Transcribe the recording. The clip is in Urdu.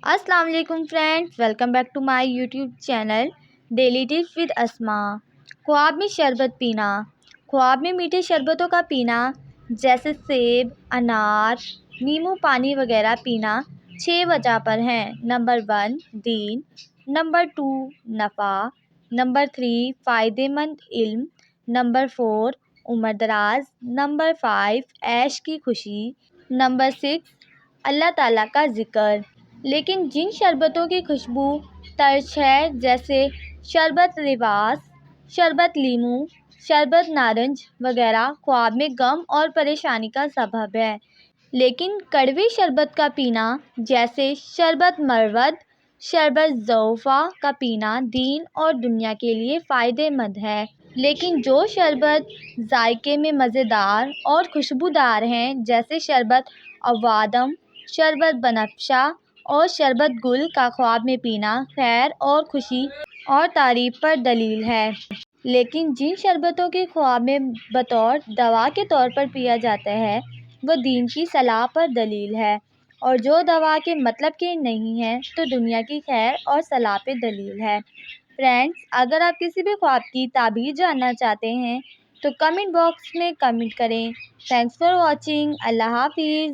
السلام علیکم friends, welcome back to my YouTube channel daily tips with Asma. خواب میں شربت پینا۔ خواب میں میٹھے شربتوں کا پینا جیسے سیب، انار، نیمبو پانی وغیرہ پینا 6 وجہ پر ہیں۔ نمبر 1 دین، نمبر 2 نفع، نمبر 3 فائدہ مند علم، نمبر 4 عمر دراز، نمبر 5 عیش کی خوشی، نمبر 6 اللہ تعالیٰ کا ذکر۔ لیکن جن شربتوں کی خوشبو ترش ہے جیسے شربت رواس، شربت لیموں، شربت نارنج وغیرہ خواب میں غم اور پریشانی کا سبب ہے۔ لیکن کڑوی شربت کا پینا جیسے شربت مرود، شربت ضعفہ کا پینا دین اور دنیا کے لیے فائدہ مند ہے۔ لیکن جو شربت ذائقے میں مزیدار اور خوشبودار ہیں جیسے شربت اوادم، شربت بنفشہ اور شربت گل کا خواب میں پینا خیر اور خوشی اور تعریف پر دلیل ہے۔ لیکن جن شربتوں کے خواب میں بطور دوا کے طور پر پیا جاتا ہے وہ دین کی صلاح پر دلیل ہے، اور جو دوا کے مطلب کے نہیں ہیں تو دنیا کی خیر اور صلاح پہ دلیل ہے۔ فرینڈز، اگر آپ کسی بھی خواب کی تعبیر جاننا چاہتے ہیں تو کمنٹ باکس میں کمنٹ کریں۔ Thanks for watching. اللہ حافظ۔